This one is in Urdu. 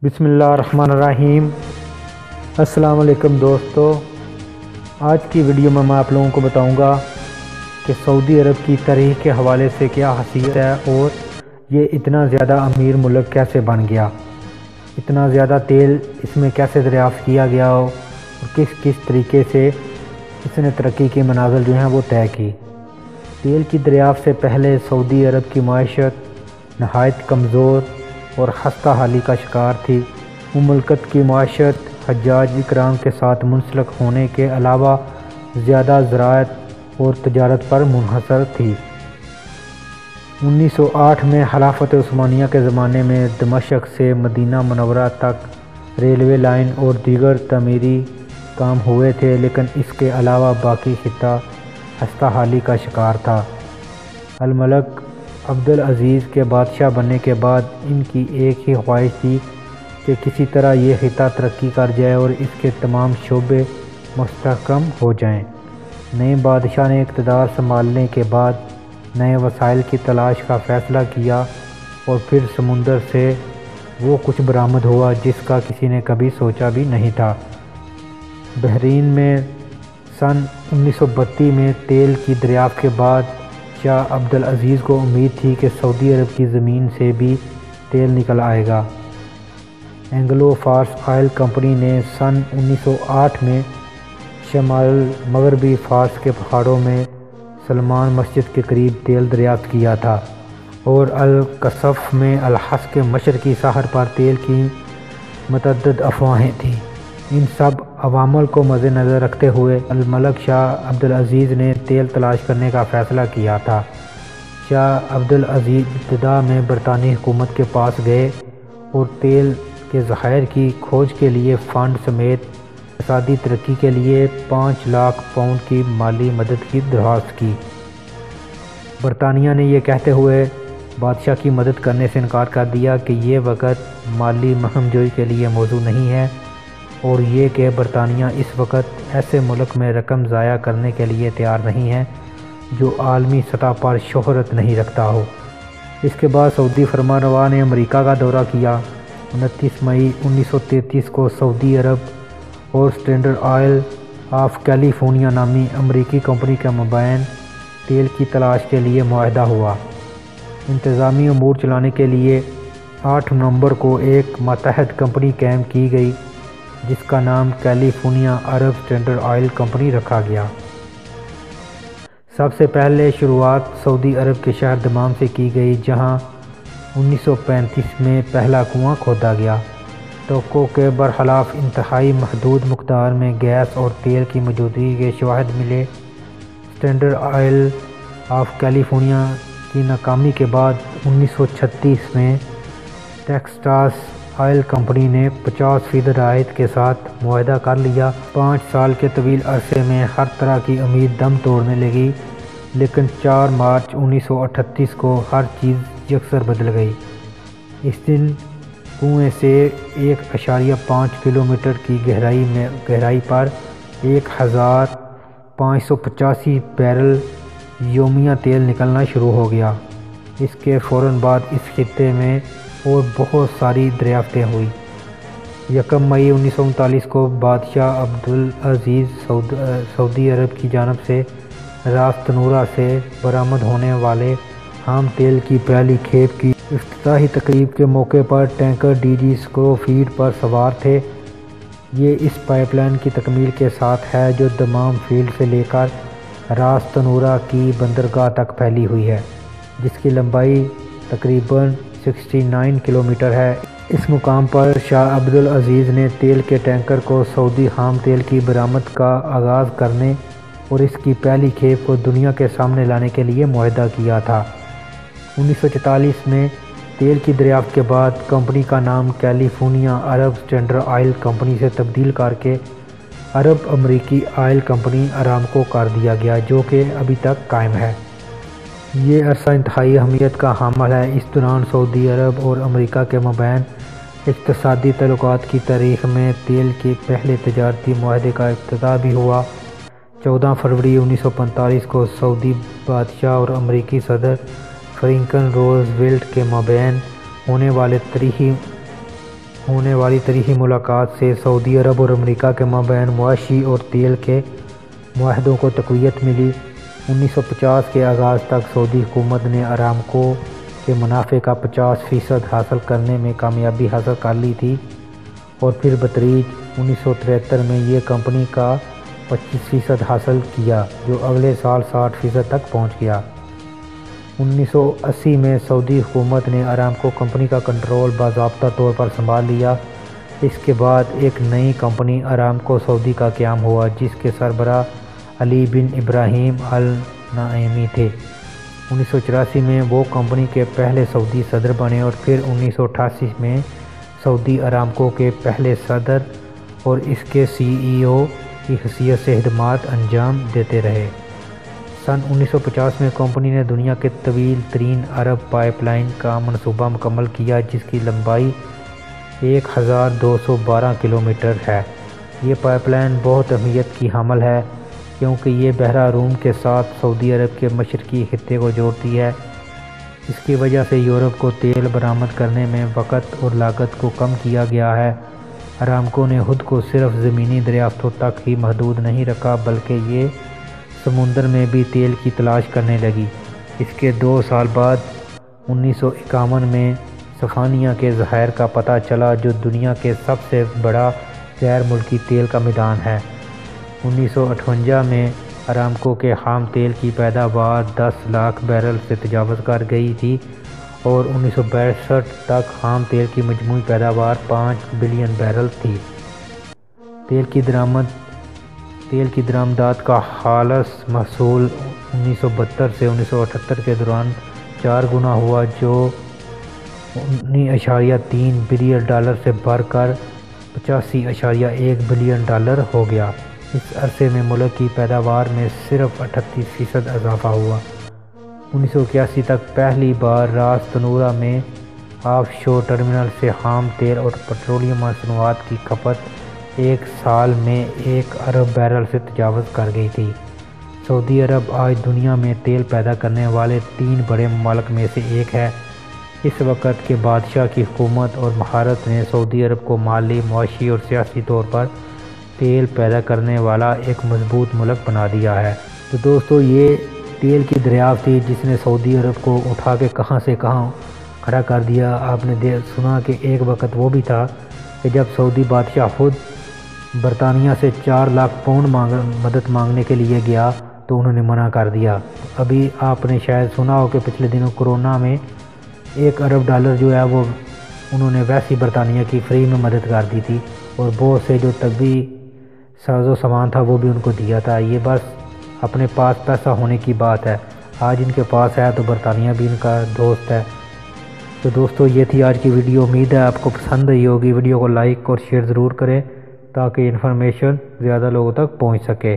بسم اللہ الرحمن الرحیم۔ السلام علیکم دوستو، آج کی ویڈیو میں آپ لوگوں کو بتاؤں گا کہ سعودی عرب کی تاریخ کے حوالے سے کیا حیثیت ہے اور یہ اتنا زیادہ امیر ملک کیسے بن گیا، اتنا زیادہ تیل اس میں کیسے دریافت کیا گیا اور کس طریقے سے اس نے ترقی کے منازل جو ہیں وہ طے کی۔ تیل کی دریافت سے پہلے سعودی عرب کی معیشت نہایت کمزور اور خستہ حالی کا شکار تھی۔ مملکت کی معیشت حجاج اکرام کے ساتھ منسلک ہونے کے علاوہ زیادہ زراعت اور تجارت پر منحصر تھی۔ 1908 میں خلافت عثمانیہ کے زمانے میں دمشق سے مدینہ منورہ تک ریلوے لائن اور دیگر تعمیری کام ہوئے تھے، لیکن اس کے علاوہ باقی خطہ خستہ حالی کا شکار تھا۔ الملک عبدالعزیز کے بادشاہ بننے کے بعد ان کی ایک ہی خواہش تھی کہ کسی طرح یہ خطہ ترقی کر جائے اور اس کے تمام شعبے مستحکم ہو جائیں۔ نئے بادشاہ نے اقتدار سنبھالنے کے بعد نئے وسائل کی تلاش کا فیصلہ کیا اور پھر سمندر سے وہ کچھ برآمد ہوا جس کا کسی نے کبھی سوچا بھی نہیں تھا۔ بحرین میں سن 1932 میں تیل کی دریافت کے بعد شاہ عبدالعزیز کو امید تھی کہ سعودی عرب کی زمین سے بھی تیل نکل آئے گا۔ اینگلو فارس آئل کمپنی نے سن 1908 میں شمال مغربی فارس کے پہاڑوں میں سلمان مسجد کے قریب تیل دریافت کیا تھا، اور الکسف میں الحس کے مشرقی ساحل پر تیل کی متعدد افواہیں تھیں۔ ان سب عوامل کو مد نظر رکھتے ہوئے الملک شاہ عبدالعزیز نے تیل تلاش کرنے کا فیصلہ کیا تھا۔ شاہ عبدالعزیز ابتدا میں برطانوی حکومت کے پاس گئے اور تیل کے ذخائر کی کھوج کے لیے فنڈ سمیت اقتصادی ترقی کے لیے 5 لاکھ پاؤنڈ کی مالی مدد کی درخواست کی۔ برطانیہ نے یہ کہتے ہوئے بادشاہ کی مدد کرنے سے انکار کر دیا کہ یہ وقت مالی مہم جوئی کے لیے موزوں نہیں ہے، اور یہ کہ برطانیہ اس وقت ایسے ملک میں رقم ضائع کرنے کے لیے تیار نہیں ہے جو عالمی سطح پر شہرت نہیں رکھتا ہو۔ اس کے بعد سعودی فرمانروا نے امریکہ کا دورہ کیا۔ 29 مئی 1933 کو سعودی عرب اور اسٹینڈرڈ آئل آف کیلیفورنیا نامی امریکی کمپنی کے مابین تیل کی تلاش کے لیے معاہدہ ہوا۔ انتظامی امور چلانے کے لیے 8 نومبر کو ایک ماتحت کمپنی قائم کی گئی جس کا نام کیلیفورنیا عرب اسٹینڈرڈ آئل کمپنی رکھا گیا۔ سب سے پہلے شروعات سعودی عرب کے شہر دمام سے کی گئی، جہاں 1935 میں پہلا کنواں کھودا گیا۔ توقع کے برخلاف انتہائی محدود مقدار میں گیس اور تیل کی موجودگی کے شواہد ملے۔ اسٹینڈرڈ آئل آف کیلیفورنیا کی ناکامی کے بعد 1936 میں ٹیکساس آئل کمپنی نے 50% رعایت کے ساتھ معاہدہ کر لیا۔ 5 سال کے طویل عرصے میں ہر طرح کی امید دم توڑنے لگی، لیکن 4 مارچ 1938 کو ہر چیز یکسر بدل گئی۔ اس دن کنویں سے 1.5 کلومیٹر کی گہرائی پر 1585 بیرل یومیہ تیل نکلنا شروع ہو گیا۔ اس کے فوراً بعد اس خطے میں اور بہت ساری دریافتیں ہوئی۔ 1 مئی 1939 کو بادشاہ عبدالعزیز سعودی عرب کی جانب سے راس تنورہ سے برآمد ہونے والے خام تیل کی پہلی کھیپ کی افتتاحی تقریب کے موقع پر ٹینکر ڈی جی اسکروفیڈ پر سوار تھے۔ یہ اس پائپ لائن کی تکمیل کے ساتھ ہے جو دمام فیلڈ سے لے کر راس تنورہ کی بندرگاہ تک پھیلی ہوئی ہے، جس کی لمبائی تقریباً 69 کلومیٹر ہے۔ اس مقام پر شاہ عبدالعزیز نے تیل کے ٹینکر کو سعودی خام تیل کی برآمد کا آغاز کرنے اور اس کی پہلی کھیپ کو دنیا کے سامنے لانے کے لیے معاہدہ کیا تھا۔ 1944 میں تیل کی دریافت کے بعد کمپنی کا نام کیلیفورنیا عرب اسٹینڈرڈ آئل کمپنی سے تبدیل کر کے عرب امریکی آئل کمپنی ارامکو کر دیا گیا، جو کہ ابھی تک قائم ہے۔ یہ عرصہ انتہائی اہمیت کا حامل ہے۔ اس دوران سعودی عرب اور امریکہ کے مابین اقتصادی تعلقات کی تاریخ میں تیل کے پہلے تجارتی معاہدے کا افتتاح بھی ہوا۔ 14 فروری 1945 کو سعودی بادشاہ اور امریکی صدر فرینکلن روز ویلٹ کے مابین ہونے والے تاریخی ہونے والی تاریخی ملاقات سے سعودی عرب اور امریکہ کے مابین معاشی اور تیل کے معاہدوں کو تقویت ملی۔ 1950 کے آغاز تک سعودی حکومت نے ارامکو کے منافع کا 50% حاصل کرنے میں کامیابی حاصل کر لی تھی، اور پھر بتدریج 1973 میں یہ کمپنی کا 25% حاصل کیا، جو اگلے سال 60% تک پہنچ گیا۔ 1980 میں سعودی حکومت نے ارامکو کمپنی کا کنٹرول باضابطہ طور پر سنبھال لیا۔ اس کے بعد ایک نئی کمپنی ارامکو سعودی کا قیام ہوا، جس کے سربراہ علی بن ابراہیم النعیمی تھے۔ 1984 میں وہ کمپنی کے پہلے سعودی صدر بنے، اور پھر 1988 میں سعودی ارامکو کے پہلے صدر اور اس کے CEO کی حیثیت سے خدمات انجام دیتے رہے۔ سن 1950 میں کمپنی نے دنیا کے طویل ترین عرب پائپ لائن کا منصوبہ مکمل کیا، جس کی لمبائی 1212 کلومیٹر ہے۔ یہ پائپ لائن بہت اہمیت کی حامل ہے، کیونکہ یہ بحیرہ روم کے ساتھ سعودی عرب کے مشرقی خطے کو جوڑتی ہے۔ اس کی وجہ سے یورپ کو تیل برآمد کرنے میں وقت اور لاگت کو کم کیا گیا ہے۔ ارامکو نے خود کو صرف زمینی دریافتوں تک ہی محدود نہیں رکھا، بلکہ یہ سمندر میں بھی تیل کی تلاش کرنے لگی۔ اس کے 2 سال بعد 1951 میں سفانیہ کے ذخائر کا پتہ چلا، جو دنیا کے سب سے بڑا غیر ملکی تیل کا میدان ہے۔ 1958 میں ارامکو کے خام تیل کی پیداوار 10 لاکھ بیرل سے تجاوز کر گئی تھی، اور 1962 تک خام تیل کی مجموعی پیداوار 5 بلین بیرل تھی۔ تیل کی درآمدات کا خالص محصول 1972 سے 1978 کے دوران 4 گنا ہوا، جو 19.3 بلین ڈالر سے بڑھ کر 85.1 بلین ڈالر ہو گیا۔ اس عرصے میں ملک کی پیداوار میں صرف 38% اضافہ ہوا۔ 1981 تک پہلی بار راس تنورہ میں آف شور ٹرمینل سے خام تیل اور پیٹرولیم مصنوعات کی کھپت ایک سال میں 1 ارب بیرل سے تجاوز کر گئی تھی۔ سعودی عرب آج دنیا میں تیل پیدا کرنے والے 3 بڑے ممالک میں سے ایک ہے۔ اس وقت کے بادشاہ کی حکومت اور مہارت نے سعودی عرب کو مالی، معاشی اور سیاسی طور پر تیل پیدا کرنے والا ایک مضبوط ملک بنا دیا ہے۔ تو دوستو، یہ تیل کی دریافت تھی جس نے سعودی عرب کو اٹھا کے کہاں سے کہاں کھڑا کر دیا۔ آپ نے سنا کہ ایک وقت وہ بھی تھا کہ جب سعودی بادشاہ خود برطانیہ سے 4 لاکھ پاؤنڈ مدد مانگنے کے لیے گیا تو انہوں نے منع کر دیا۔ ابھی آپ نے شاید سنا ہو کہ پچھلے دنوں کورونا میں 1 ارب ڈالر جو ہے وہ انہوں نے ویسی برطانیہ کی فری میں مدد کر دی تھی، اور بہت سے جو طبی ساز و سامان تھا وہ بھی ان کو دیا تھا۔ یہ بس اپنے پاس پیسہ ہونے کی بات ہے۔ آج ان کے پاس ہے تو برطانیہ بھی ان کا دوست ہے۔ تو دوستو، یہ تھی آج کی ویڈیو۔ امید ہے آپ کو پسند آئی ہوگی۔ ویڈیو کو لائک اور شیئر ضرور کریں تاکہ انفارمیشن زیادہ لوگوں تک پہنچ سکے۔